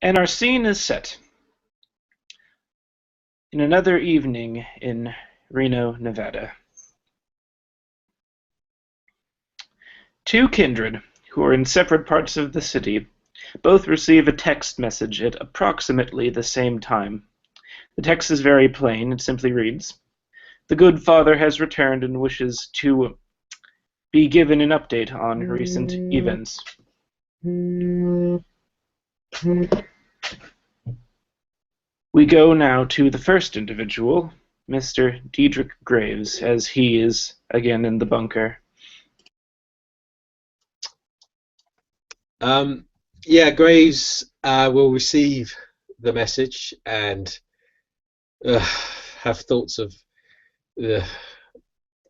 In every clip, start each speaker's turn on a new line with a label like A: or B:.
A: And our scene is set in another evening in Reno, Nevada. Two kindred, who are in separate parts of the city, both receive a text message at approximately the same time. The text is very plain. It simply reads, "The good father has returned and wishes to be given an update on recent events." We go now to the first individual, Mr. Diedrich Graves, as he is again in the bunker.
B: Yeah, Graves will receive the message and have thoughts of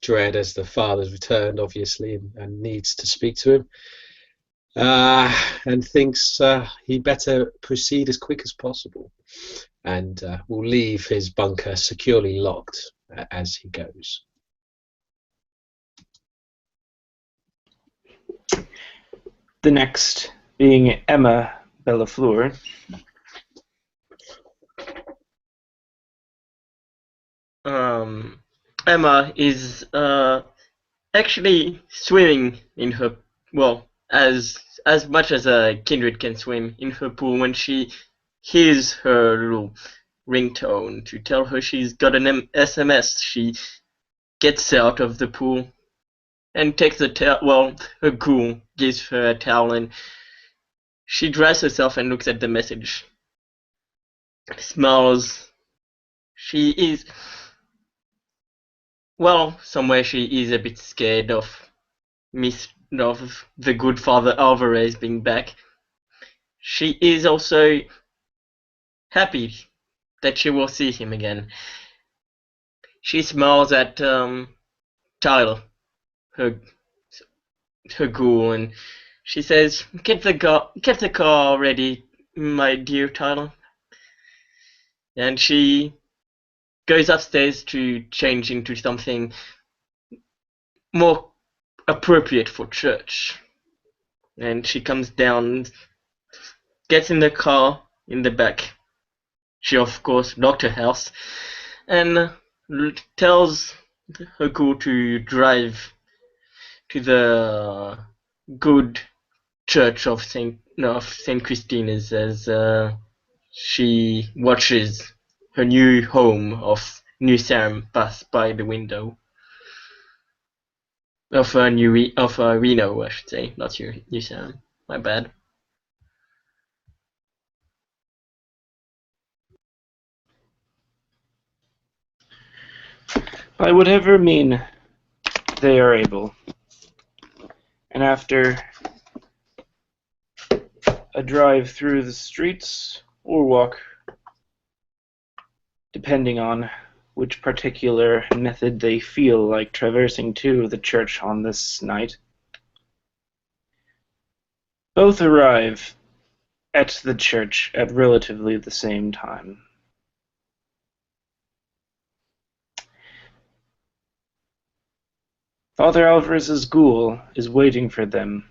B: dread as the father's returned, obviously, and needs to speak to him. And thinks he better proceed as quick as possible, and will leave his bunker securely locked as he goes.
A: The next being Emma Bellafleur.
C: Emma is actually swimming in her, well, as much as a kindred can swim in her pool when she hears her little ringtone to tell her she's got an SMS. She gets out of the pool and takes the towel. Well, her ghoul gives her a towel, and she dries herself and looks at the message. Smiles. She is, well, somewhere she is a bit scared of the good father Alvarez being back. She is also happy that she will see him again. She smiles at Tyler, her ghoul, and she says, "Get the car ready, my dear Tyler." And she goes upstairs to change into something more appropriate for church. And she comes down, gets in the car in the back. She, of course, locked her house, and tells her ghoul to drive to the good church of Saint Christina's as she watches her new home of New Salem pass by the window. Of Reno, I should say, not New Salem. My bad.
A: By whatever mean they are able, and after a drive through the streets or walk, depending on which particular method they feel like traversing to the church on this night, both arrive at the church at relatively the same time. Father Alvarez's ghoul is waiting for them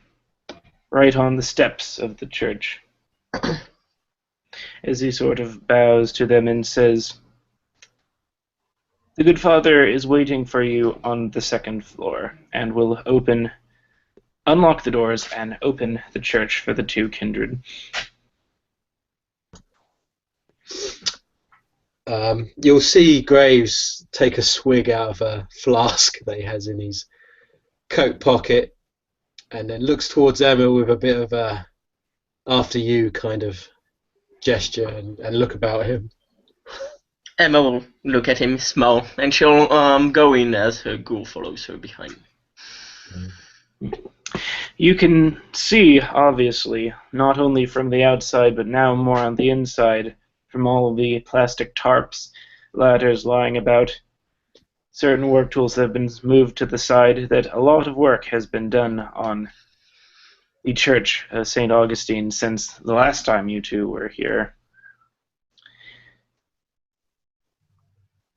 A: right on the steps of the church as he sort of bows to them and says, "The good father is waiting for you on the second floor and will unlock the doors and open the church for the two kindred."
B: You'll see Graves take a swig out of a flask that he has in his coat pocket, and then looks towards Emma with a bit of a "after you" kind of gesture and look about him.
C: Emma will look at him, smile, and she'll go in as her ghoul follows her behind.
A: You can see, obviously, not only from the outside, but now more on the inside, from all of the plastic tarps, ladders lying about, certain work tools have been moved to the side, that a lot of work has been done on the church of St. Augustine since the last time you two were here.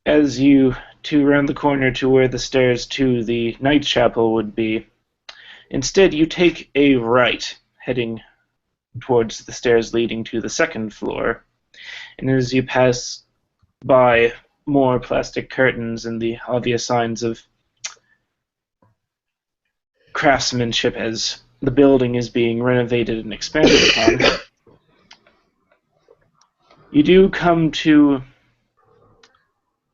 A: As you two round the corner to where the stairs to the night chapel would be, instead you take a right, heading towards the stairs leading to the second floor. And as you pass by more plastic curtains and the obvious signs of craftsmanship as the building is being renovated and expanded upon, you do come to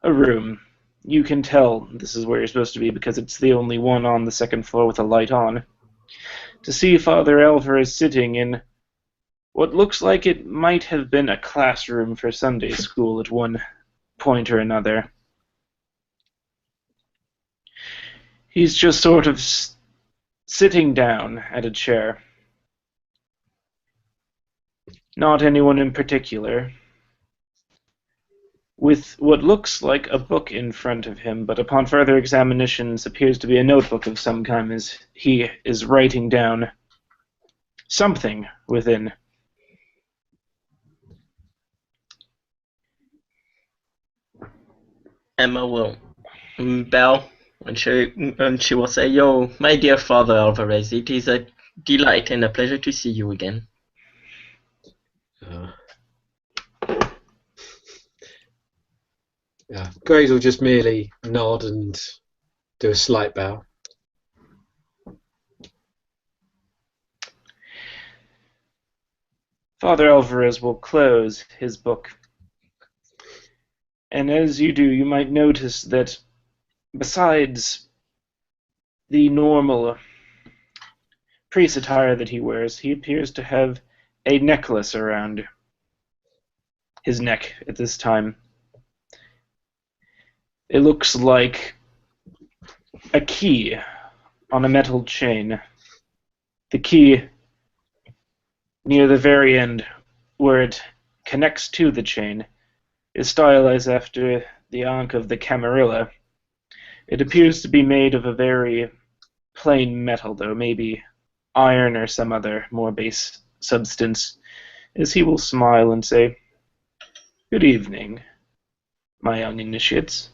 A: a room. You can tell this is where you're supposed to be because it's the only one on the second floor with a light on. To see Father Alvarez sitting in what looks like it might have been a classroom for Sunday school at one point or another. He's just sort of sitting down at a chair. Not anyone in particular, with what looks like a book in front of him, but upon further examinations appears to be a notebook of some kind as he is writing down something within.
C: Emma will bow and she will say, "Yo, my dear Father Alvarez, it is a delight and a pleasure to see you again."
B: Graves will just merely nod and do a slight bow.
A: Father Alvarez will close his book. And as you do, you might notice that besides the normal priest attire that he wears, he appears to have a necklace around his neck at this time. It looks like a key on a metal chain. The key near the very end, where it connects to the chain, is stylized after the Ankh of the Camarilla. It appears to be made of a very plain metal, though, maybe iron or some other more base substance, as he will smile and say, "Good evening, my young initiates."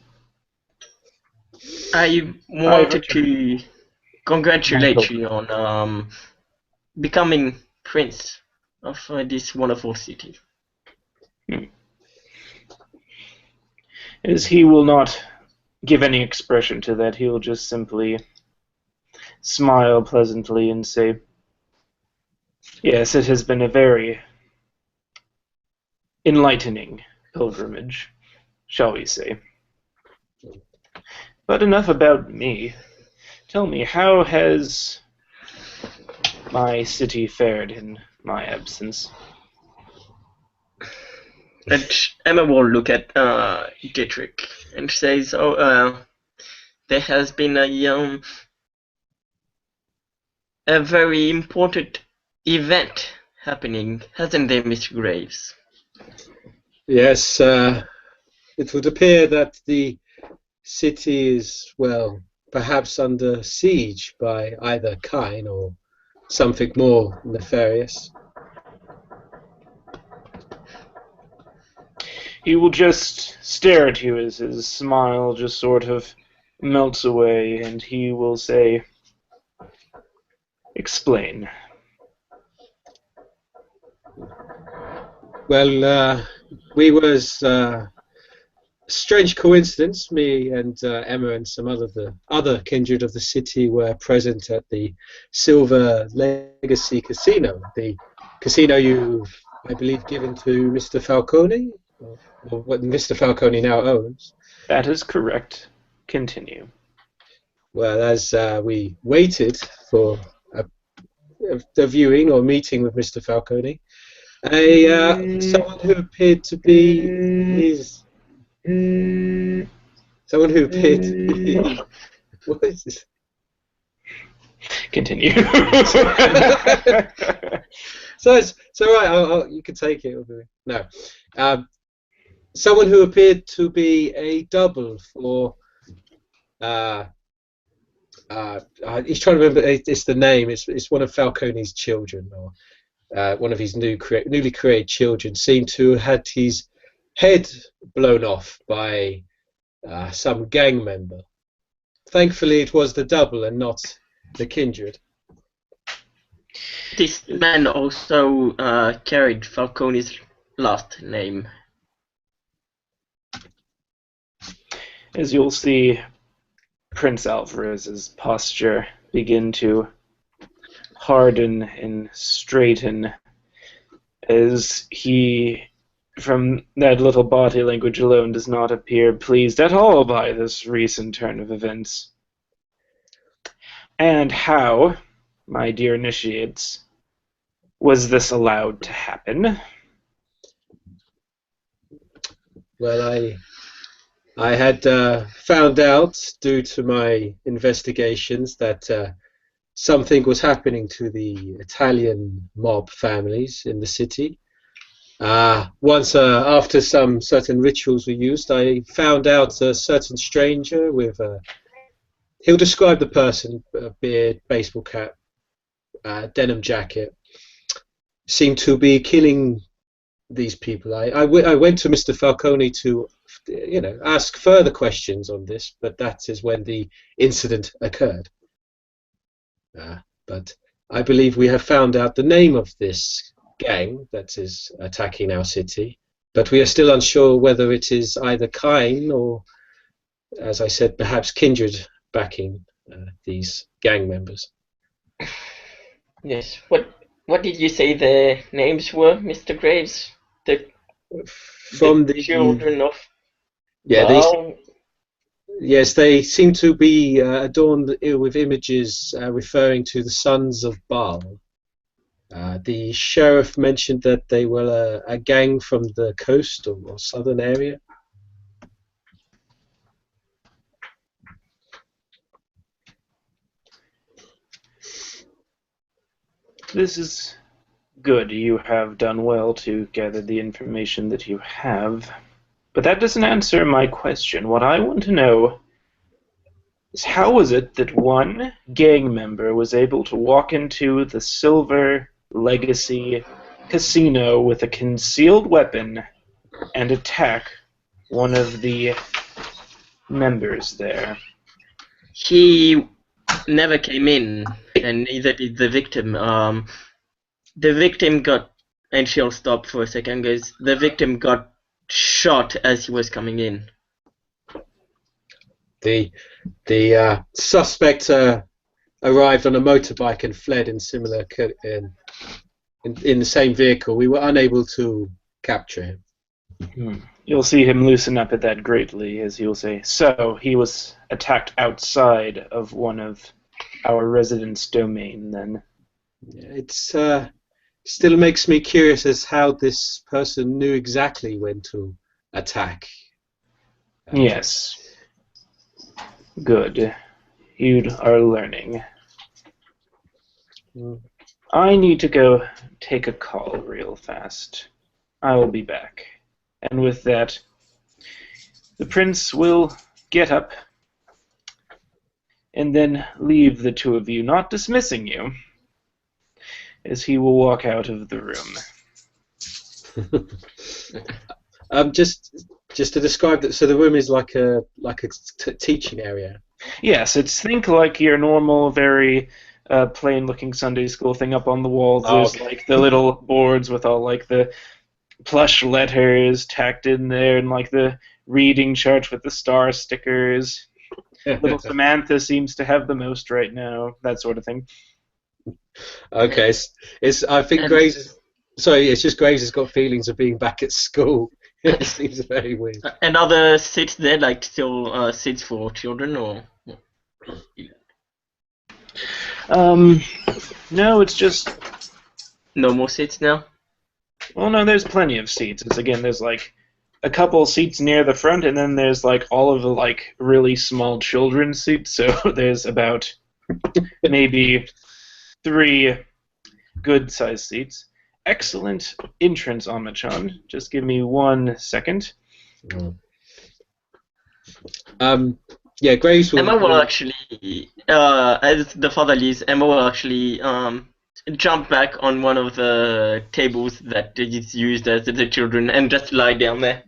C: I wanted to congratulate you on becoming prince of this wonderful city.
A: As he will not give any expression to that, he will just simply smile pleasantly and say, "Yes, it has been a very enlightening pilgrimage, shall we say. But enough about me. Tell me, how has my city fared in my absence?"
C: And Emma will look at Dietrich and says, "Oh, there has been a very important event happening, hasn't there, Mr. Graves?"
B: Yes, it would appear that the city is, well, perhaps under siege by either Kain or something more nefarious.
A: He will just stare at you as his smile just sort of melts away, and he will say, "Explain."
B: Well, we was strange coincidence. Me and Emma and some other kindred of the city were present at the Silver Legacy Casino, the casino you've, I believe, given to Mr. Falcone, or what Mr. Falcone now owns.
A: That is correct. Continue.
B: Well, as we waited for a viewing or meeting with Mr. Falcone, someone who appeared to be what is this?
A: Continue.
B: So it's all right. You can take it. No, someone who appeared to be a double for. He's trying to remember. It's the name. It's one of Falcone's children, or one of his newly created children. Seemed to have had his head blown off by some gang member. Thankfully, it was the double and not the kindred.
C: This man also carried Falcone's last name.
A: As you'll see, Prince Alvarez's posture begin to harden and straighten as he, from that little body language alone, does not appear pleased at all by this recent turn of events. And how, my dear initiates, was this allowed to happen?
B: Well, I had found out, due to my investigations, that something was happening to the Italian mob families in the city. Once, after some certain rituals were used, I found out a certain stranger with he'll describe the person: beard, baseball cap, denim jacket, seemed to be killing these people. I went to Mr. Falcone to, ask further questions on this, but that is when the incident occurred. But I believe we have found out the name of this gang that is attacking our city, but we are still unsure whether it is either Cain or, as I said, perhaps kindred backing these gang members.
C: Yes. What did you say their names were, Mr. Graves?
B: From
C: the children of
B: Baal? Yes, they seem to be adorned with images referring to the sons of Baal. The sheriff mentioned that they were a gang from the coast or southern area.
A: This is good. You have done well to gather the information that you have. But that doesn't answer my question. What I want to know is how was it that one gang member was able to walk into the Silver Legacy Casino with a concealed weapon and attack one of the members there?
C: He never came in, and neither did the victim. The victim got, and she'll stop for a second, guys. The victim got shot as he was coming in.
B: The suspect arrived on a motorbike and fled in similar in the same vehicle. We were unable to capture him.
A: You'll see him loosen up at that greatly, as he'll say, so he was attacked outside of one of our residents' domain, then.
B: It still makes me curious as how this person knew exactly when to attack.
A: Yes. Good. You are learning. I need to go take a call real fast. I will be back. And with that, the prince will get up and then leave the two of you, not dismissing you, as he will walk out of the room.
B: Just to describe that, so the room is like a teaching area.
A: Yes, think like your normal, very plain-looking Sunday school thing up on the walls. There's like the little boards with all like the plush letters tacked in there, and like the reading chart with the star stickers. Little Samantha seems to have the most right now, that sort of thing.
B: Okay, I think Graves. Sorry, it's just Graves has got feelings of being back at school. It seems very weird.
C: Another seats there, like still seats for children, or?
A: No, it's just
C: no more seats now.
A: Well, no, there's plenty of seats. There's like a couple seats near the front, and then there's like all of the like really small children's seats. So there's about maybe 3 good-sized seats. Excellent entrance, Amachan. Just give me 1 second.
B: Yeah, Graves will...
C: Emma will actually, as the father leaves, Emma will actually jump back on one of the tables that is used as the children and just lie down there.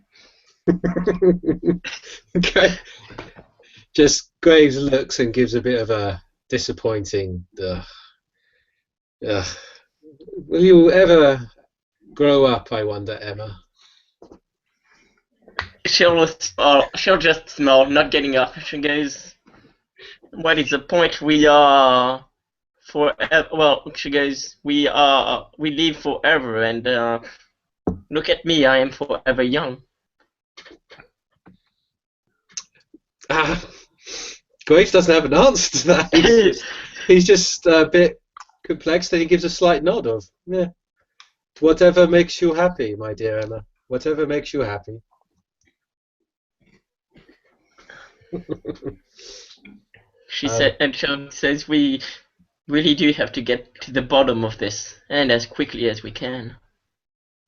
B: Okay. Just Graves looks and gives a bit of a disappointing Will you ever grow up, I wonder, Emma?
C: She'll just smile, not getting up. She goes, "What is the point? We are forever." Well, she goes, we live forever, and look at me, I am forever young."
B: Ah, Graves doesn't have an answer to that. He's just a bit perplexed, and he gives a slight nod of, yeah. Whatever makes you happy, my dear Emma. Whatever makes you happy.
C: She says, "We really do have to get to the bottom of this, and as quickly as we can."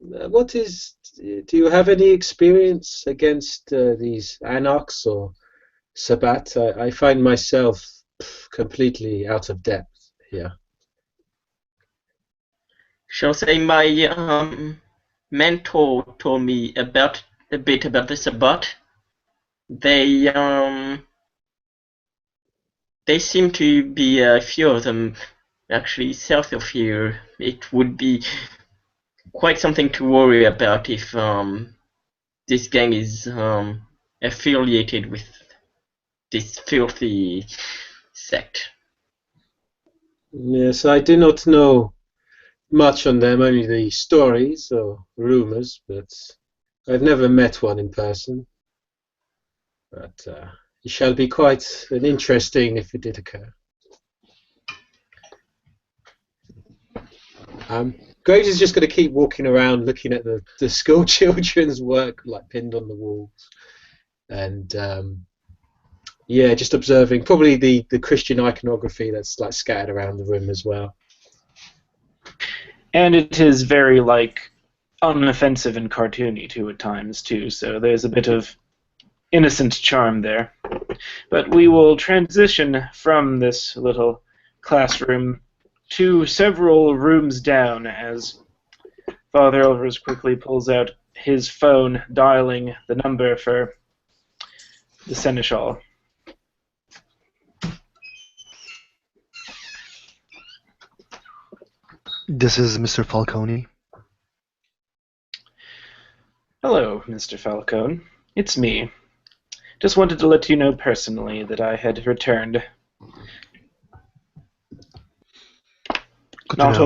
B: Do you have any experience against these anarchs or Sabbat? I find myself completely out of depth here.
C: She'll say, "My mentor told me a bit about the Sabbat. They seem to be a few of them actually south of here. It would be quite something to worry about if this gang is affiliated with this filthy sect."
B: Yes, I do not know much on them, only the stories or rumors, but I've never met one in person. But it shall be quite an interesting if it did occur. Graves is just going to keep walking around looking at the school children's work like pinned on the walls, and yeah, just observing probably the Christian iconography that's like scattered around the room as well.
A: And it is very like unoffensive and cartoony too at times too, so there's a bit of innocent charm there. But we will transition from this little classroom to several rooms down as Father Alvarez quickly pulls out his phone, dialing the number for the Seneschal.
D: This is Mr. Falcone.
A: Hello, Mr. Falcone. It's me. Just wanted to let you know personally that I had returned.
D: Good to
A: Not
D: know.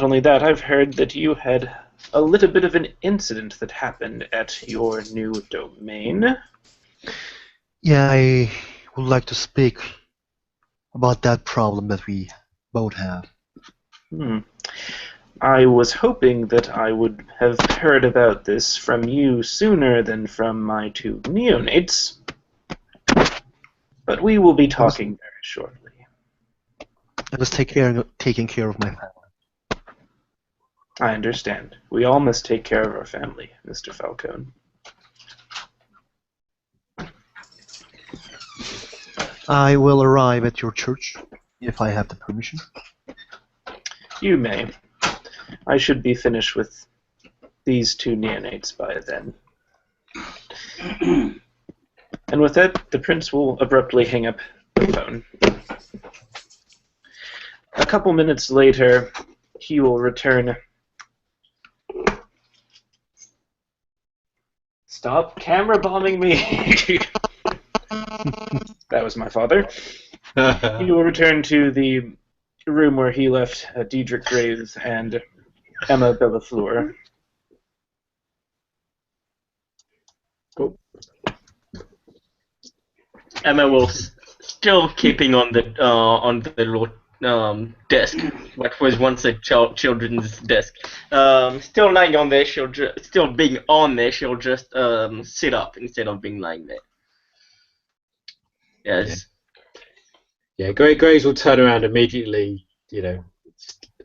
A: only that, I've heard that you had a little bit of an incident that happened at your new domain.
D: Yeah, I would like to speak about that problem that we both have.
A: I was hoping that I would have heard about this from you sooner than from my two neonates, but we will be talking very shortly.
D: I was taking care of my family.
A: I understand. We all must take care of our family, Mr. Falcone.
D: I will arrive at your church if I have the permission.
A: You may. I should be finished with these two neonates by then. And with that, the prince will abruptly hang up the phone. A couple minutes later, he will return. Stop camera bombing me! That was my father. He will return to the room where he left Diedrich Graves and Emma Bellafleur.
B: Oh.
C: Emma will still keeping on the little desk, what was once a children's desk. Still lying on there. Still being on there. She'll just sit up instead of being lying there. Yes.
B: Yeah, Graves will turn around immediately,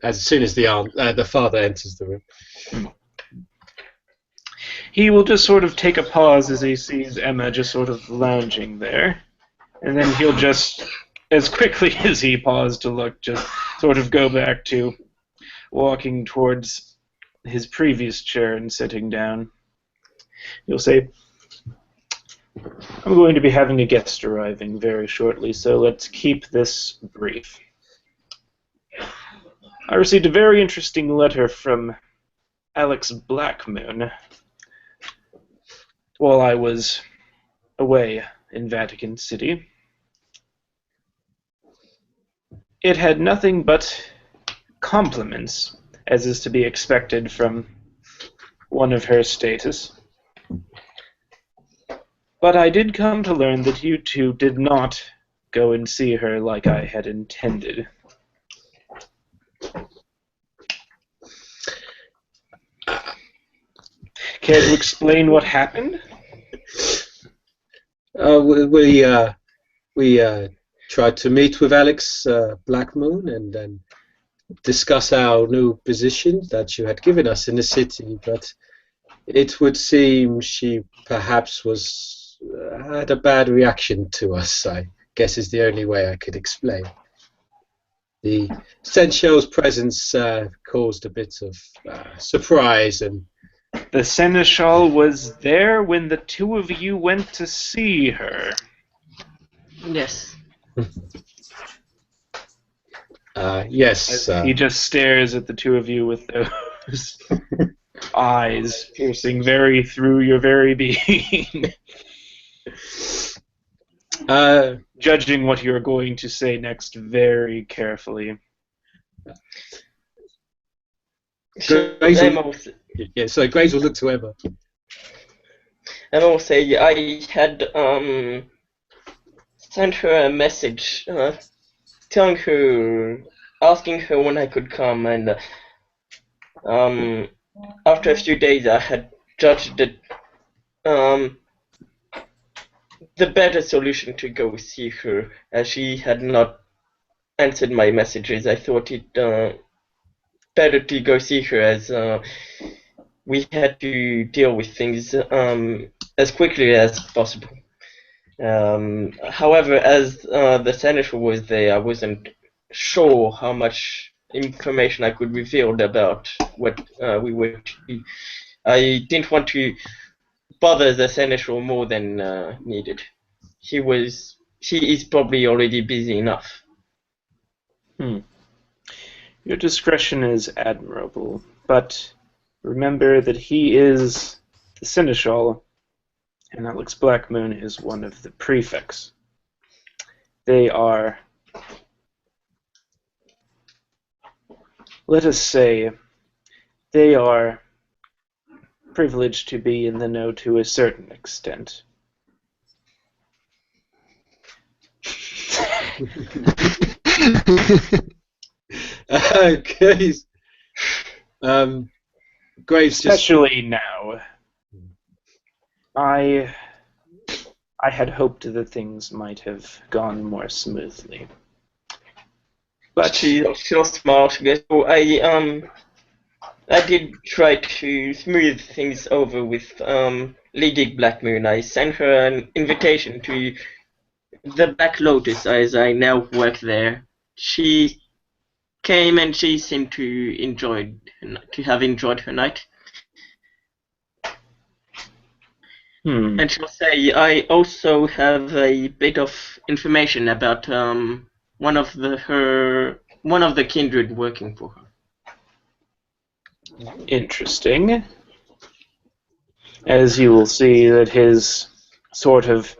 B: as soon as the father enters the room.
A: He will just sort of take a pause as he sees Emma just sort of lounging there, and then he'll just, as quickly as he paused to look, just sort of go back to walking towards his previous chair and sitting down. He'll say, I'm going to be having a guest arriving very shortly, so let's keep this brief. I received a very interesting letter from Alex Blackmoon while I was away in Vatican City. It had nothing but compliments, as is to be expected from one of her status. But I did come to learn that you two did not go and see her like I had intended. Care to explain what happened?
B: We tried to meet with Alex Blackmoon and then discuss our new position that you had given us in the city, but it would seem she perhaps had a bad reaction to us, I guess is the only way I could explain. The Sensual's presence caused a bit of surprise, and
A: The Seneschal was there when the two of you went to see her.
C: Yes.
B: yes.
A: He just stares at the two of you with those eyes piercing very through your very being. Judging what you're going to say next very carefully.
B: Graves will look to Emma.
C: And also, I had sent her a message telling her, asking her when I could come, and after a few days I had judged it the better solution to go see her, as she had not answered my messages. I thought it better to go see her, as we had to deal with things as quickly as possible. However, as the senator was there, I wasn't sure how much information I could reveal about what we were to do. I didn't want to bother the senator more than needed. He is probably already busy enough.
A: Your discretion is admirable, but remember that he is the Seneschal, and Alex Blackmoon is one of the prefects. They are, let us say, they are privileged to be in the know to a certain extent.
B: Graves. Graves
A: Especially now. I had hoped that things might have gone more smoothly. But
C: she'll smile. She goes, "Oh, I did try to smooth things over with Lady Blackmoon. I sent her an invitation to the Black Lotus, as I now work there. She came and she seemed to have enjoyed her night." And she'll say, "I also have a bit of information about one of the kindred working for her."
A: Interesting. As you will see that his sort of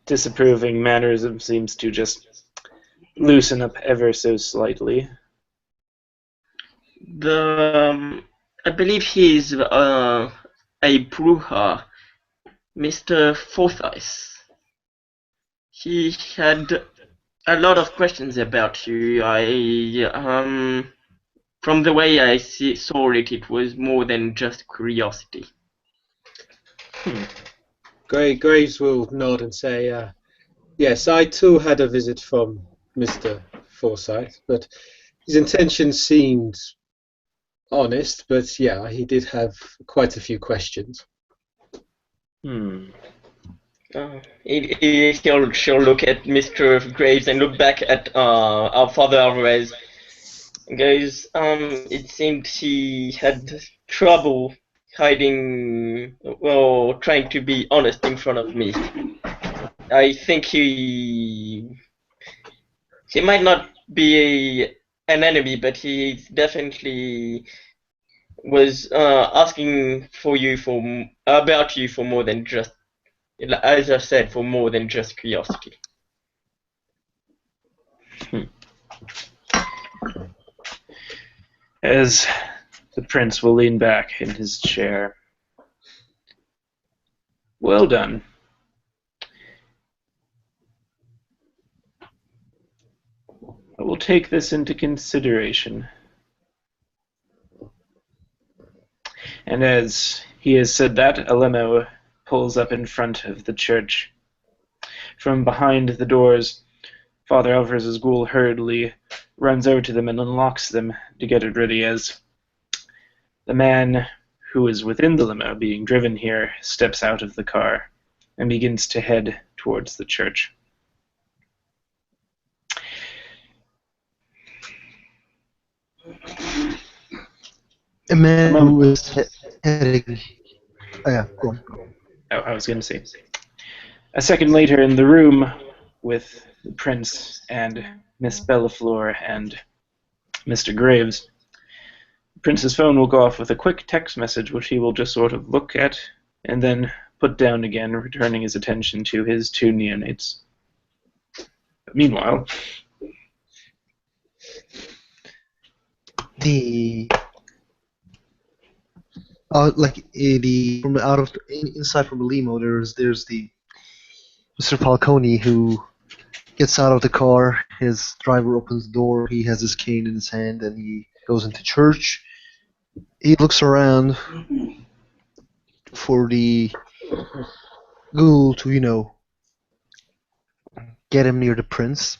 A: disapproving mannerism seems to just loosen up ever so slightly.
C: I believe he's a Bruja, Mr. Forsyth. He had a lot of questions about you. From the way I saw it, it was more than just curiosity.
B: Graves will nod and say, yes, I too had a visit from Mr. Forsyth, but his intentions seemed honest, but yeah, he did have quite a few questions.
C: She'll look at Mr. Graves and look back at our father Alvarez. And goes, it seemed he had trouble hiding, well, trying to be honest in front of me. I think he might not be an enemy, but he definitely was asking about you for more than just, as I said, for more than just curiosity.
A: As the prince will lean back in his chair. Well done. I will take this into consideration. And as he has said that, a limo pulls up in front of the church. From behind the doors, Father Alvarez's ghoul hurriedly runs over to them and unlocks them to get it ready as the man who is within the limo being driven here steps out of the car and begins to head towards the church.
D: A man who is heading. Oh, yeah, go on.
A: Oh, I was going to say. A second later in the room with the prince and Miss Bellafleur and Mr. Graves, the prince's phone will go off with a quick text message which he will just sort of look at and then put down again, returning his attention to his two neonates. But meanwhile,
D: inside from the limo, there's the Mr. Falcone who gets out of the car. His driver opens the door. He has his cane in his hand, and he goes into church. He looks around for the ghoul to, get him near the prince.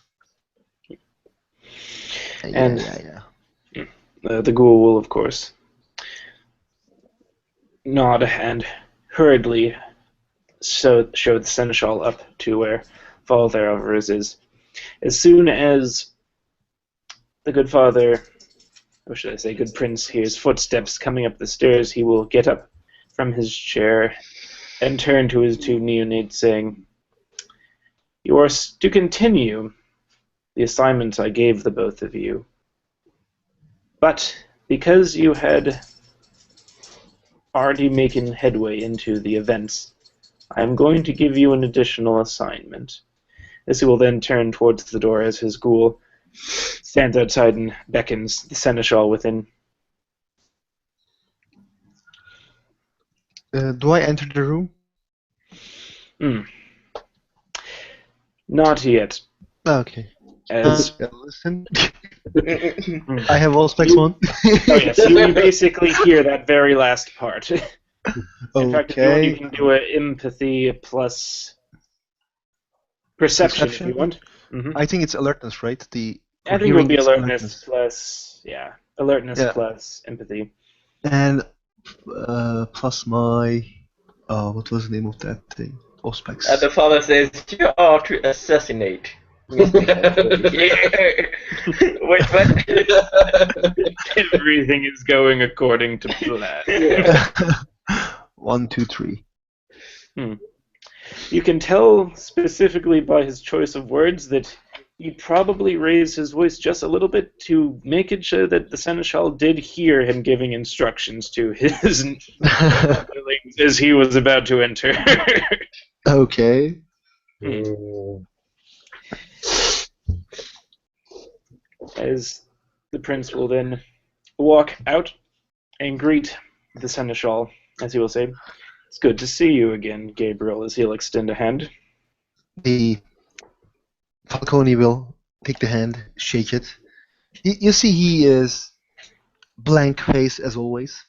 A: And
D: Yeah.
A: the ghoul will, of course, nod and hurriedly show the seneschal up to where Father Alvarez is. As soon as the good father, or should I say good prince, hears footsteps coming up the stairs, he will get up from his chair and turn to his two neonates, saying, "You are to continue the assignment I gave the both of you. But because you had already making headway into the events, I am going to give you an additional assignment." As he will then turn towards the door as his ghoul stands outside and beckons the seneschal within.
D: Do I enter the room?
A: Not yet.
D: Okay.
A: As
D: Listen. I have all specs one.
A: oh yes, you basically hear that very last part. In fact, if you want, you can do an empathy plus perception if you want. Mm-hmm.
D: I think it's alertness, right?
A: I think it will be alertness plus alertness plus empathy.
D: And plus my what was the name of that thing? All specs.
C: And the father says, "You are to assassinate." Wait, what?
A: Everything is going according to plan.
D: 1, 2, 3.
A: You can tell specifically by his choice of words that he probably raised his voice just a little bit to make it sure that the seneschal did hear him giving instructions to his underlings as he was about to enter.
D: Okay.
A: As the prince will then walk out and greet the seneschal, as he will say, "It's good to see you again, Gabriel," as he'll extend a hand.
D: The Falcone will take the hand, shake it. You see he is blank face as always.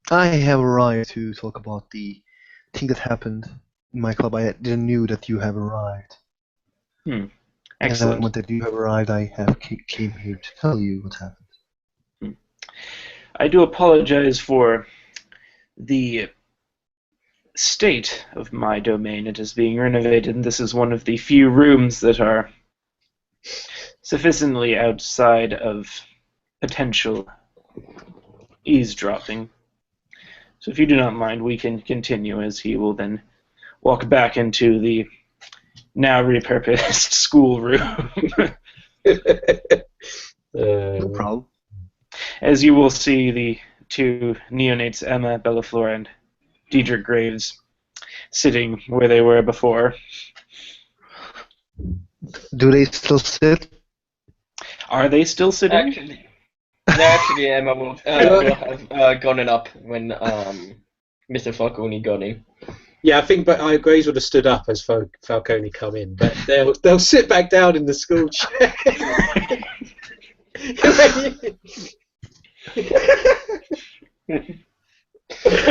D: I have arrived to talk about the thing that happened in my club. I didn't knew that you have arrived.
A: Excellent.
D: And the moment that you have arrived, I have came here to tell you what happened.
A: I do apologize for the state of my domain. It is being renovated, and this is one of the few rooms that are sufficiently outside of potential eavesdropping. So if you do not mind, we can continue, as he will then walk back into the now repurposed schoolroom.
D: No problem.
A: As you will see, the two neonates, Emma Bellaflor and Diedrich Graves, sitting where they were before.
D: Do they still sit?
A: Are they still sitting?
C: Actually, Emma will have gotten up when Mr. Falcone got in.
B: Yeah, I think Graves would have stood up as Falcone come in, but they'll sit back down in the school chair.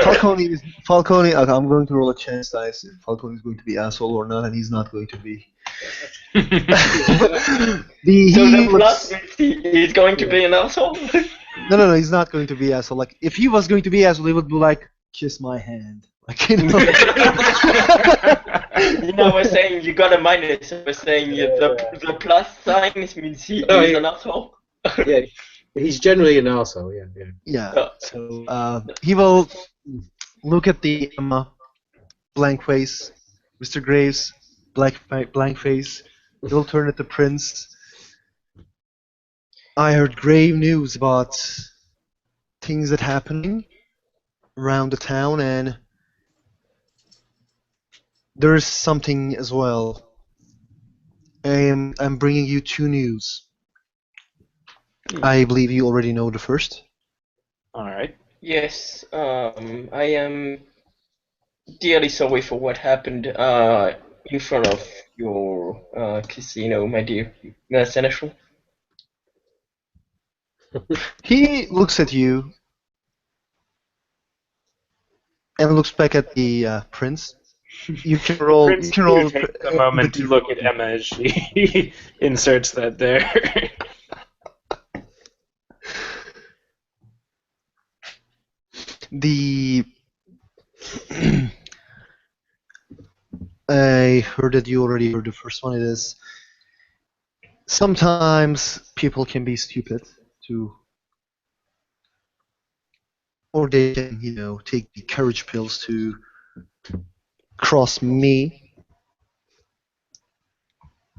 D: Falcone. Okay, I'm going to roll a chance dice if Falcone is going to be asshole or not, and he's not going to be.
C: He's going to be an asshole?
D: No, he's not going to be asshole. Like, if he was going to be asshole, he would be like, kiss my hand. Like, you know.
C: We're saying you got a minus. We're saying the plus sign means he is an asshole.
B: Yeah, he's generally an asshole.
D: Yeah. So he will look at the Emma, blank face, Mr. Graves, blank face. He'll turn at the prince. I heard grave news about things that happening around the town, and there's something as well. I'm bringing you two news. I believe you already know the first.
A: All right.
C: Yes, I am dearly sorry for what happened in front of your casino, my dear Seneschal.
D: He looks at you and looks back at the prince. You can roll.
A: Prince takes a moment to look at Emma as she inserts that there.
D: I heard that you already heard the first one. It is sometimes people can be stupid or they can, take the courage pills to cross me.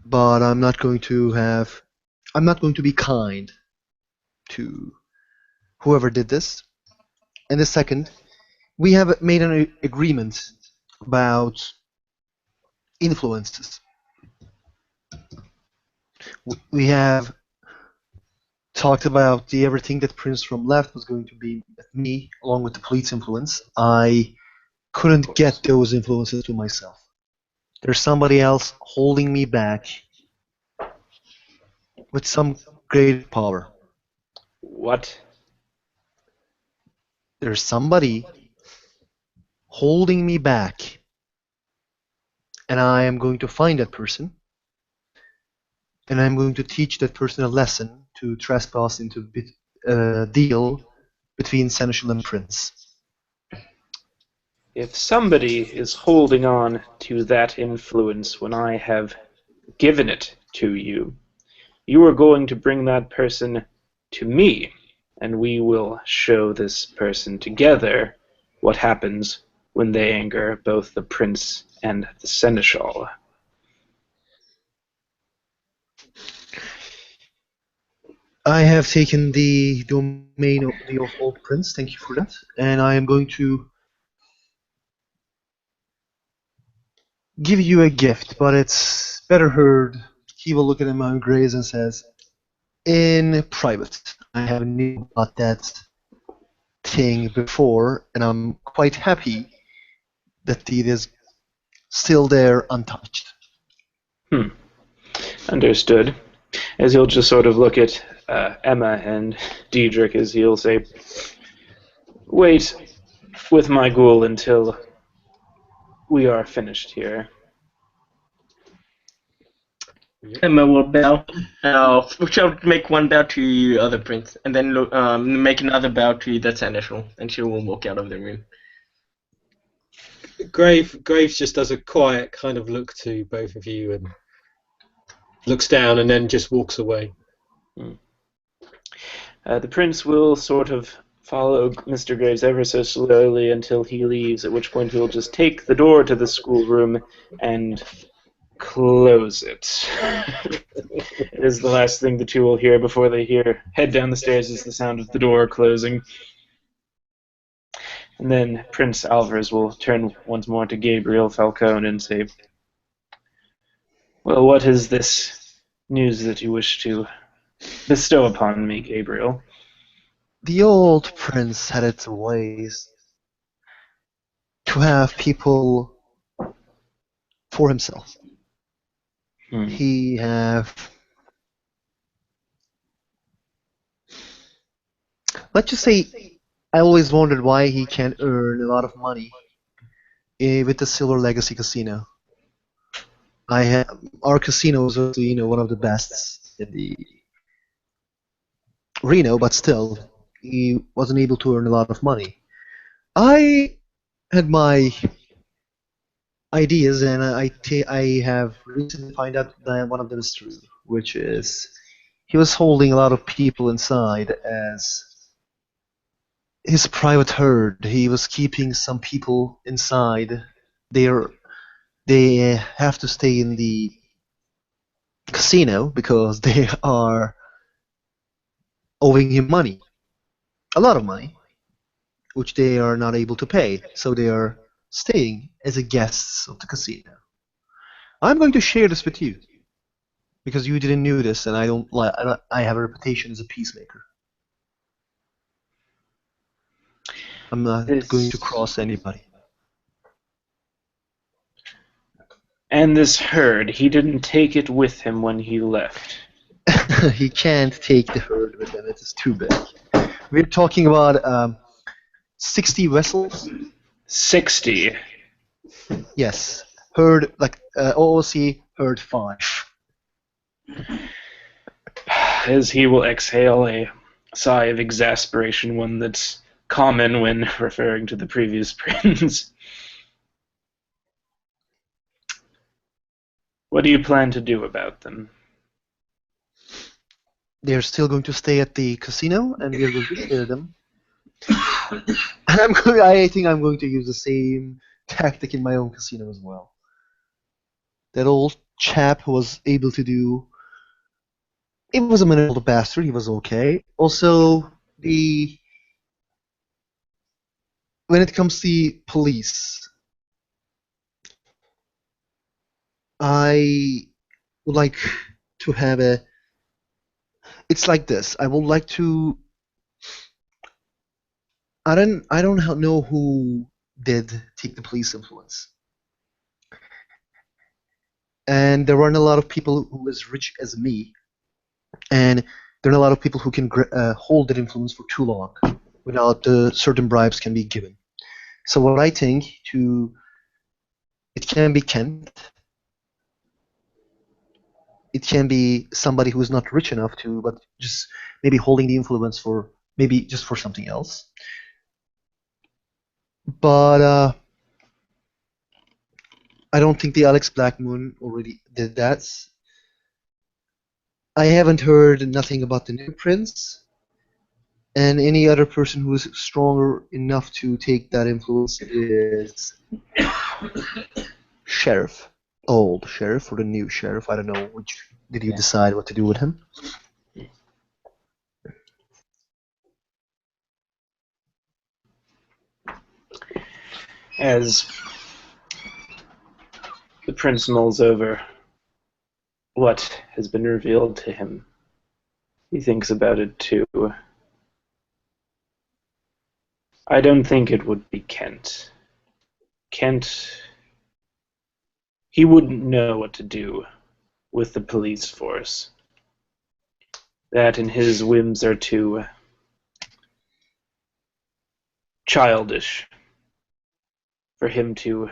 D: But I'm not going to be kind to whoever did this. And the second, we have made an agreement about influences. We have talked about everything that Prince from left was going to be me, along with the police influence. I couldn't get those influences to myself. There's somebody else holding me back with some great power.
A: What?
D: There's somebody holding me back, and I am going to find that person, and I'm going to teach that person a lesson to trespass into a deal between Seneschal and Prince.
A: If somebody is holding on to that influence when I have given it to you, you are going to bring that person to me, and we will show this person together what happens when they anger both the prince and the seneschal.
D: I have taken the domain of the old prince, thank you for that, and I am going to give you a gift, but it's better heard. He will look at him on Grays and says, in private. I haven't knew about that thing before, and I'm quite happy that it is still there untouched.
A: Understood. As he'll just sort of look at Emma and Diedrich as he'll say, wait with my ghoul until we are finished here.
C: Emma will bow. We shall make one bow to the other prince, and then make another bow to the seneschal, and she will walk out of the room.
B: Graves just does a quiet kind of look to both of you and looks down and then just walks away.
A: The prince will sort of follow Mr. Graves ever so slowly until he leaves, at which point he'll just take the door to the schoolroom and close it. It is the last thing the two will hear before they head down the stairs is the sound of the door closing. And then Prince Alvarez will turn once more to Gabriel Falcone and say, "Well, what is this news that you wish to bestow upon me, Gabriel?"
D: The old prince had its ways to have people for himself.
A: Hmm.
D: He have, let's just say, I always wondered why he can't earn a lot of money with the Silver Legacy Casino. Our casino was, one of the best in the Reno, but still, he wasn't able to earn a lot of money. I had my ideas, and I have recently found out that one of them is true, which is he was holding a lot of people inside as his private herd. He was keeping some people inside. They have to stay in the casino because they are owing him money, a lot of money, which they are not able to pay. So they are staying as a guests of the casino. I'm going to share this with you because you didn't know this, and I have a reputation as a peacemaker. I'm not going to cross anybody.
A: And this herd, he didn't take it with him when he left.
D: He can't take the herd with him. It is too big. We're talking about 60 vessels.
A: 60.
D: Yes, herd like OOC herd 5.
A: As he will exhale a sigh of exasperation, one that's common when referring to the previous prince. What do you plan to do about them?
D: They're still going to stay at the casino, and we're going to share them. And I think I'm going to use the same tactic in my own casino as well. That old chap who was able to do. It was a minimal bastard. He was okay. Also, when it comes to the police, I would like to have a. It's like this. I would like to. I don't know who did take the police influence, and there weren't a lot of people who as rich as me, and there are a lot of people who can hold that influence for too long without certain bribes can be given. So what I think it can be Kent. It can be somebody who is not rich enough to, but just maybe holding the influence for maybe just for something else. But I don't think the Alex Blackmoon already did that. I haven't heard nothing about the new prince, and any other person who is stronger enough to take that influence is sheriff, old sheriff or the new sheriff. I don't know which. Did you decide what to do with him?
A: As the prince mulls over what has been revealed to him, he thinks about it too. I don't think it would be Kent. Kent, he wouldn't know what to do with the police force. That and his whims are too childish for him to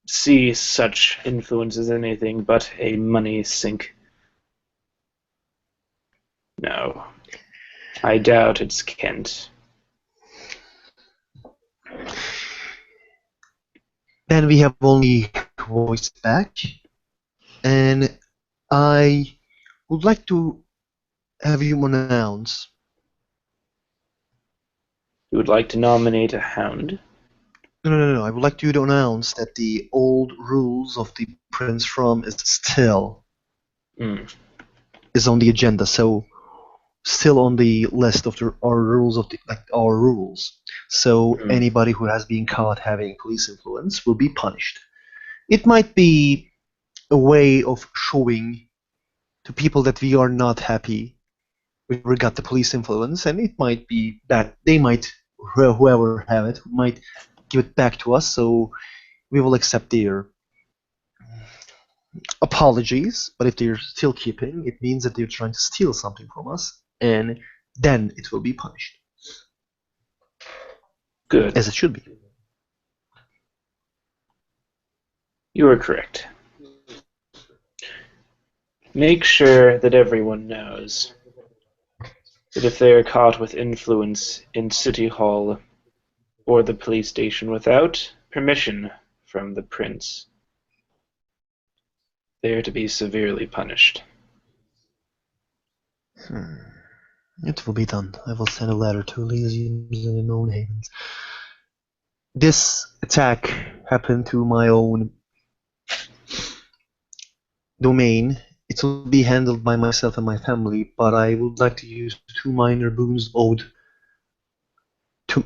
A: see such influence as anything but a money sink. No, I doubt it's Kent.
D: Then we have only voice back, and I would like to have you announce.
A: You would like to nominate a hound?
D: No. I would like you to announce that the old rules of the Prince from is still
A: Hmm.
D: is on the agenda. So still on the list of our rules of our rules. So
A: Hmm.
D: anybody who has been caught having police influence will be punished. It might be a way of showing to people that we are not happy we got the police influence, and it might be that they might whoever have it might give it back to us. So we will accept their apologies. But if they're still keeping, it means that they're trying to steal something from us, and then it will be punished,
A: Good.
D: as it should be.
A: You are correct. Make sure that everyone knows that if they are caught with influence in City Hall or the police station without permission from the Prince, they are to be severely punished.
D: It will be done. I will send a letter to Elysium and the Known Havens. This attack happened to my own domain. It will be handled by myself and my family, but I would like to use 2 minor boons owed to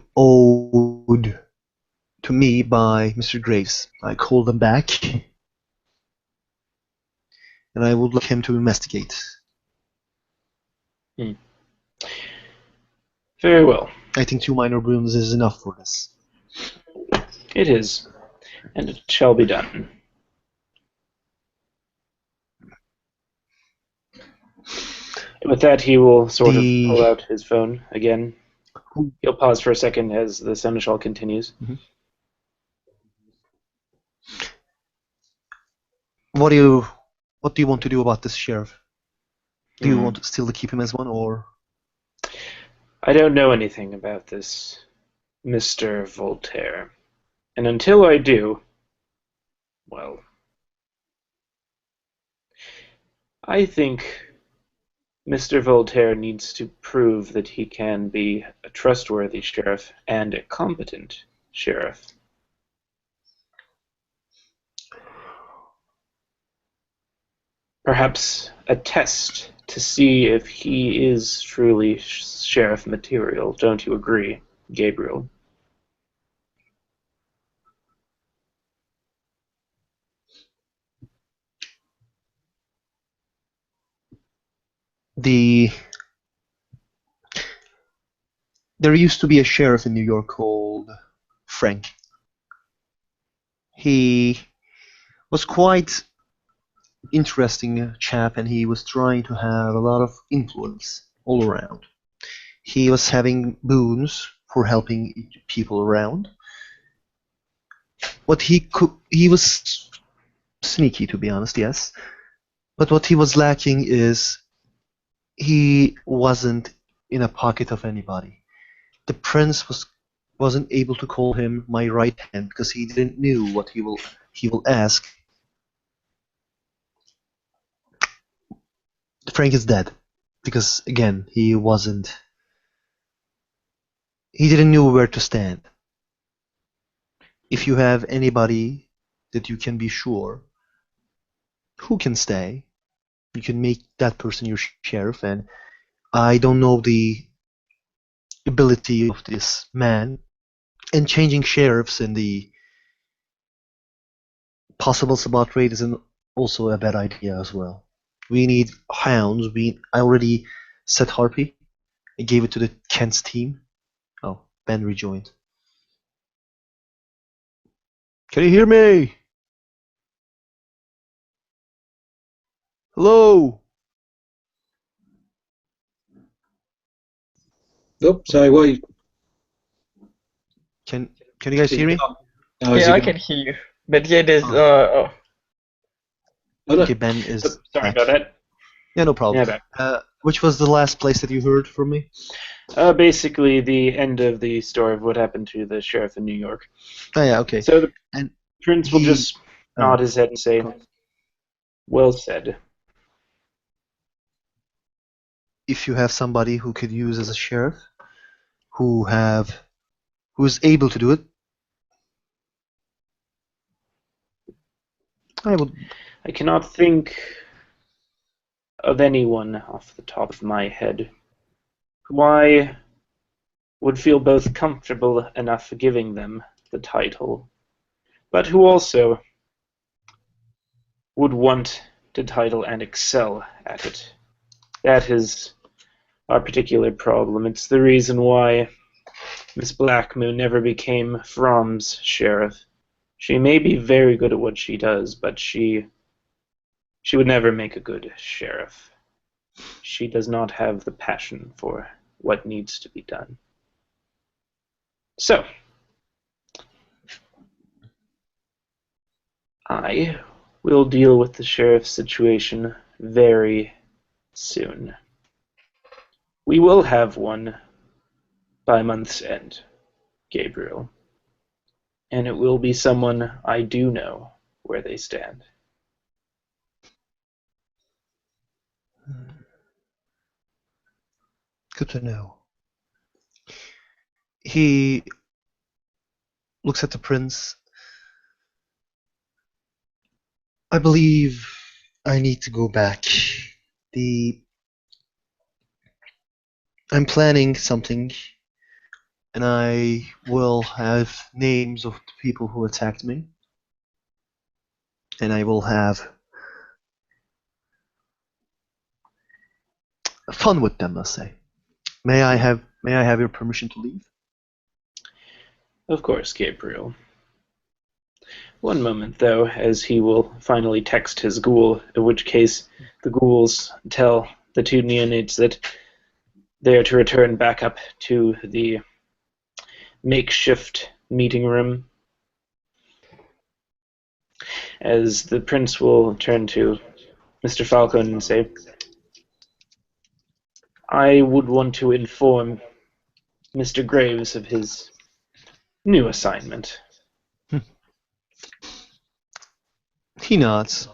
D: me by Mr. Graves. I call them back, and I would like him to investigate.
A: Very well.
D: I think 2 minor boons is enough for this.
A: It is, and it shall be done. With that, he will sort of pull out his phone again. He'll pause for a second as the seneschal continues.
D: What do you want to do about this, Sheriff? Do you want to still keep him as one, or?
A: I don't know anything about this Mr. Voltaire. And until I do, well, I think Mr. Voltaire needs to prove that he can be a trustworthy sheriff and a competent sheriff. Perhaps a test to see if he is truly sheriff material. Don't you agree, Gabriel?
D: There used to be a sheriff in New York called Frank. He was quite interesting chap, and he was trying to have a lot of influence all around. He was having boons for helping people around. He was sneaky, to be honest, yes. But what he was lacking is he wasn't in a pocket of anybody. The prince wasn't able to call him my right hand because he didn't knew what he will ask. Frank is dead because again he didn't know where to stand. If you have anybody that you can be sure who can stay, you can make that person your sheriff. And I don't know the ability of this man, and changing sheriffs in the possible Sabat raid is also a bad idea as well. We need hounds. I already set Harpy. I gave it to the Kent's team. Oh, Ben rejoined. Can you hear me? Hello?
B: Nope, sorry, what?
D: Can you guys hear me?
B: Oh,
C: Yeah, I can hear you. But yeah, there's
B: Oh, no.
D: Okay, Ben is
A: Sorry
D: back.
A: about that.
D: Yeah, no problem.
A: Yeah,
D: Which was the last place that you heard from me?
A: basically the end of the story of what happened to the sheriff in New York.
D: Oh yeah, okay.
A: So the
D: And
A: prince will just nod his head and say, "Well said."
D: if you have somebody who could use as a sheriff, who is able to do it, I would.
A: I cannot think of anyone off the top of my head who I would feel both comfortable enough giving them the title, but who also would want the title and excel at it. That is our particular problem. It's the reason why Miss Blackmoon never became From's sheriff. She may be very good at what she does, but she would never make a good sheriff. She does not have the passion for what needs to be done. So, I will deal with the sheriff's situation very soon. We will have one by month's end, Gabriel. And it will be someone I do know where they stand.
D: Good to know. He looks at the prince. I believe I need to go back. I'm planning something, and I will have names of the people who attacked me, and I will have fun with them, let's say. May I have your permission to leave?
A: Of course, Gabriel. One moment, though, as he will finally text his ghoul, in which case the ghouls tell the two neonates that they are to return back up to the makeshift meeting room, as the prince will turn to Mr. Falcone and say, I would want to inform Mr. Graves of his new assignment.
D: He nods.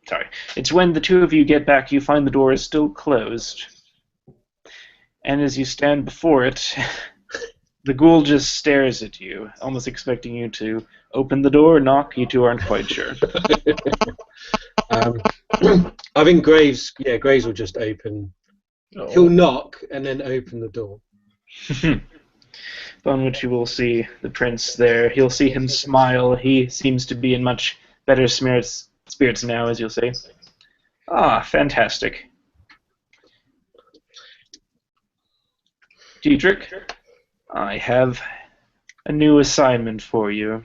A: Sorry. It's when the two of you get back, you find the door is still closed. And as you stand before it, the ghoul just stares at you, almost expecting you to open the door or knock. You two aren't quite sure.
B: I think Graves will just open.
C: Oh.
B: He'll knock and then open the door.
A: Upon which you will see the prince there. You'll see him smile. He seems to be in much better spirits now, as you'll say. Ah, fantastic. Diedrich, I have a new assignment for you.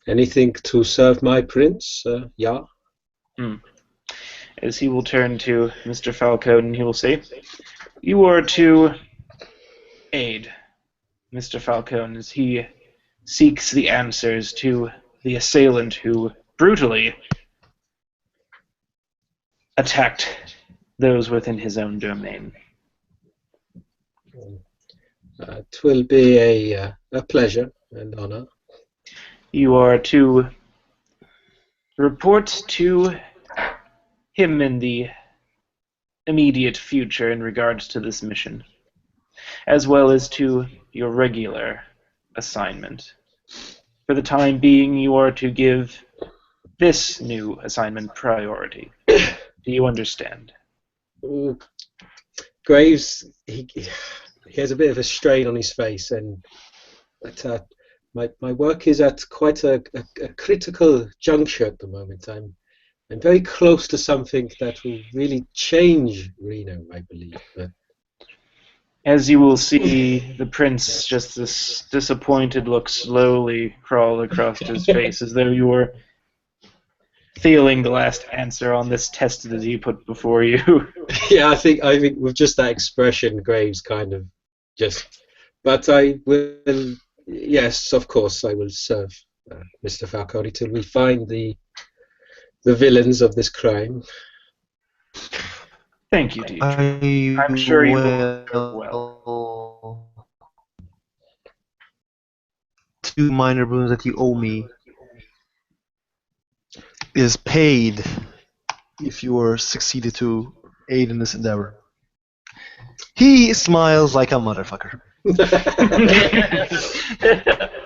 B: Anything to serve my prince? Yeah.
A: As he will turn to Mr. Falcone, and he will say, you are to aid Mr. Falcone as he seeks the answers to the assailant who brutally attacked those within his own domain.
B: It will be a pleasure and honor.
A: You are to report to him in the immediate future in regards to this mission, as well as to your regular assignment. For the time being, you are to give this new assignment priority. Do you understand?
B: Graves, he has a bit of a strain on his face, and my work is at quite a critical juncture at the moment. I'm very close to something that will really change Reno, I believe.
A: As you will see, the prince, just this disappointed look slowly crawl across his face, as though you were feeling the last answer on this test that he put before you.
B: Yeah, I think with just that expression, Graves kind of just. But I will, yes, of course, I will serve Mr. Falcone till we find the villains of this crime.
A: Thank you, Dietrich. I'm sure you will do well.
D: 2 minor boons that you owe me. is paid if you are succeeded to aid in this endeavor. He smiles like a motherfucker.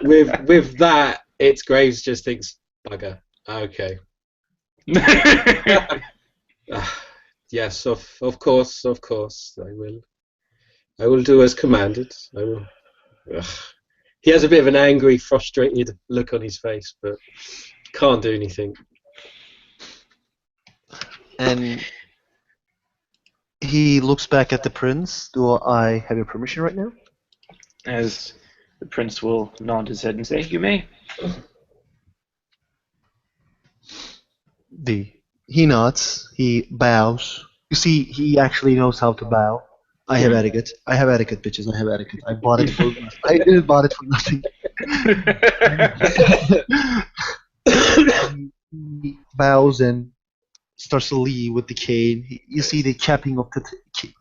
B: with that, it's Graves just thinks, bugger. Okay. Yes, of course. I will do as commanded. I will. Ugh. He has a bit of an angry, frustrated look on his face, but can't do anything.
D: And he looks back at the prince. Do I have your permission right now?
A: As the prince will nod his head and say, "You may."
D: He nods. He bows. You see, he actually knows how to bow. I have etiquette. I have etiquette, bitches. I have etiquette. I bought it for. I didn't bought it for nothing. He bows and starts to leave with the cane. You see the tapping of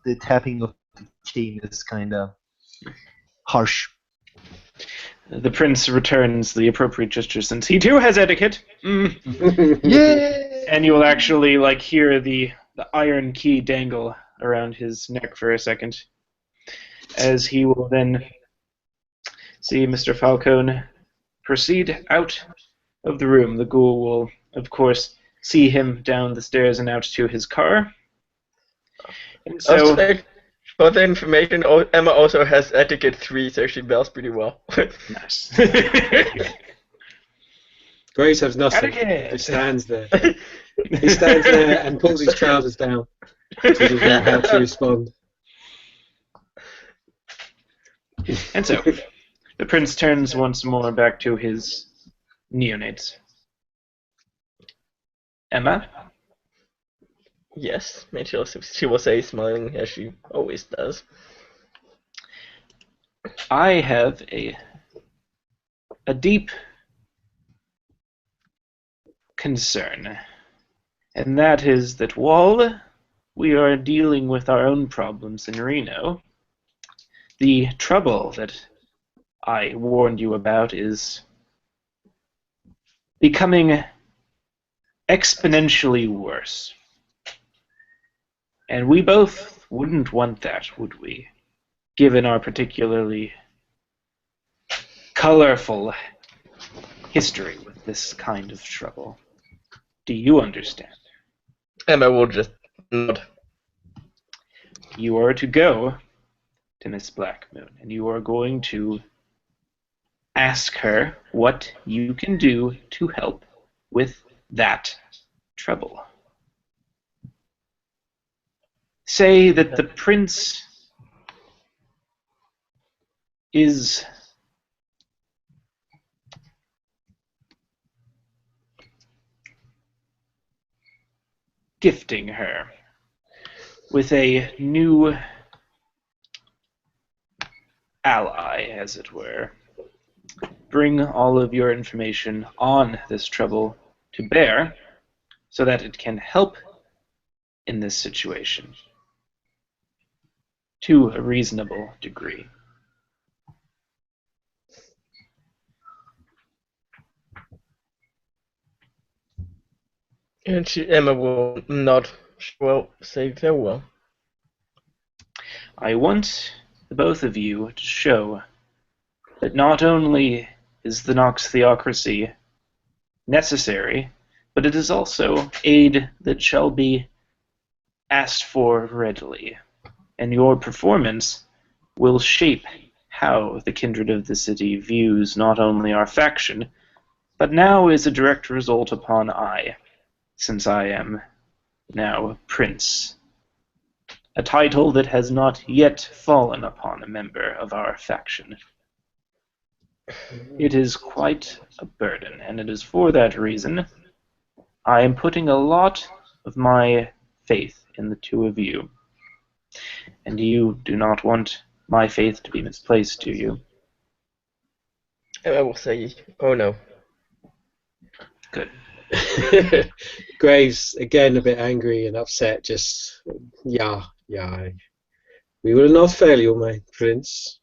D: the tapping of the cane is kind of harsh.
A: The prince returns the appropriate gesture since he too has etiquette.
D: Yay!
A: And you will actually hear the iron key dangle around his neck for a second, as he will then see Mr. Falcone proceed out of the room. The ghoul will, of course, see him down the stairs and out to his car. And so,
C: for the information, Emma also has etiquette 3, so she bows pretty well.
A: nice.
B: Graves has nothing.
A: Etiquette.
B: He stands there. He stands there and pulls his trousers down. So he doesn't know how to respond.
A: And so, the prince turns once more back to his neonates. Emma?
C: Yes, and she will say, smiling as she always does.
A: I have a deep concern, and that is that while we are dealing with our own problems in Reno, the trouble that I warned you about is becoming exponentially worse. And we both wouldn't want that, would we? Given our particularly colorful history with this kind of trouble. Do you understand?
C: Emma will just nod.
A: You are to go to Miss Blackmoon, and you are going to ask her what you can do to help with that trouble. Say that the prince is gifting her with a new ally, as it were. Bring all of your information on this trouble to bear so that it can help in this situation to a reasonable degree.
C: And Emma will nod. She will say farewell.
A: I want the both of you to show that not only is the Nox theocracy necessary, but it is also aid that shall be asked for readily, and your performance will shape how the kindred of the city views not only our faction, but now is a direct result upon I, since I am now Prince, a title that has not yet fallen upon a member of our faction. It is quite a burden, and it is for that reason I am putting a lot of my faith in the two of you. And you do not want my faith to be misplaced, do you?
C: Emma will say, oh no.
A: Good.
B: Graves, again a bit angry and upset, just, we will not fail you, my prince.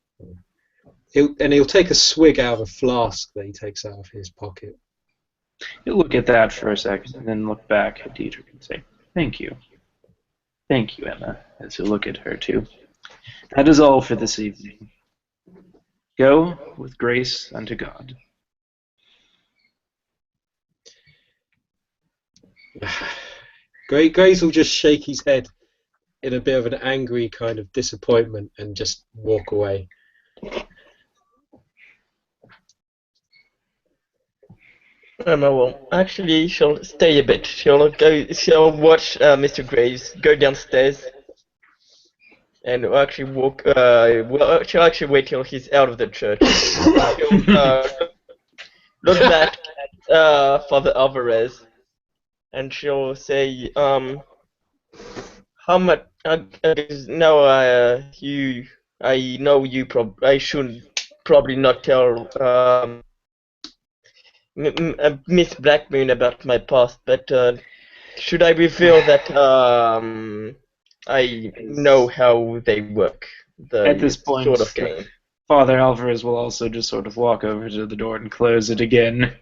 B: He'll take a swig out of a flask that he takes out of his pocket.
A: He'll look at that for a second and then look back at Dietrich and say, "Thank you. Thank you, Emma," as he'll look at her too. "That is all for this evening. Go with grace unto God."
B: Graves will just shake his head in a bit of an angry kind of disappointment and just walk away.
C: Emma will actually she'll stay a bit. She'll watch Mr. Graves go downstairs and actually walk. Well, she'll actually wait till he's out of the church. She'll look back at Father Alvarez, and she'll say, how much? No, I know you. I should probably not tell Miss Blackmoon about my past, but should I reveal that I know how they work,
A: At this
C: the
A: point,
C: sort of game?
A: Father Alvarez will also just sort of walk over to the door and close it again.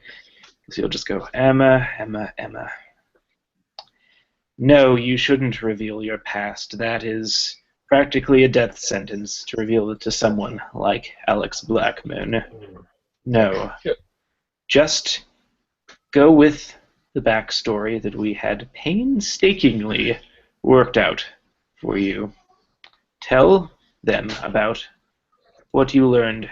A: So he'll just go, "Emma, Emma, Emma. No, you shouldn't reveal your past. That is practically a death sentence to reveal it to someone like Alex Blackmoon. No.
C: Sure.
A: Just go with the backstory that we had painstakingly worked out for you. Tell them about what you learned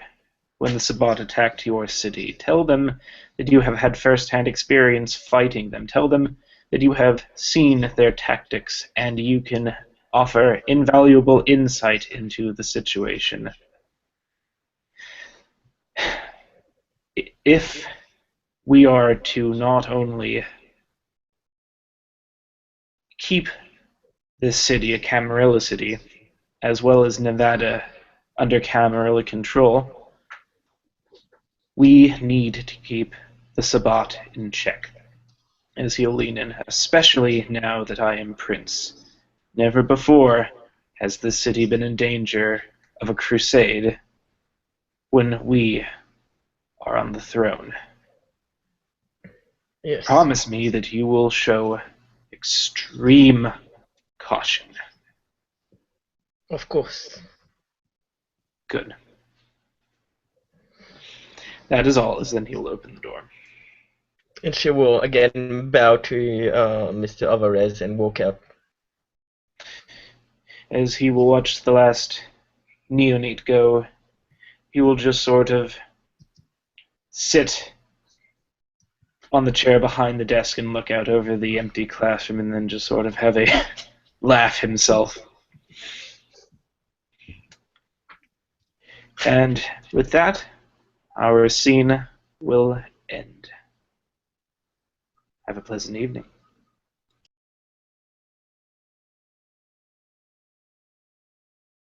A: when the Sabbat attacked your city. Tell them that you have had first-hand experience fighting them. Tell them that you have seen their tactics and you can offer invaluable insight into the situation. If we are to not only keep this city a Camarilla city, as well as Nevada under Camarilla control, we need to keep the Sabbat in check." As he'll lean in, "especially now that I am prince. Never before has this city been in danger of a crusade when we are on the throne.
C: Yes.
A: Promise me that you will show extreme caution."
C: Of course.
A: Good. That is all, as then he'll open the door.
C: And she will again bow to Mr. Alvarez and walk out.
A: As he will watch the last neonate go, he will just sort of sit on the chair behind the desk and look out over the empty classroom and then just sort of have a laugh himself. And with that, our scene will end. Have a pleasant evening.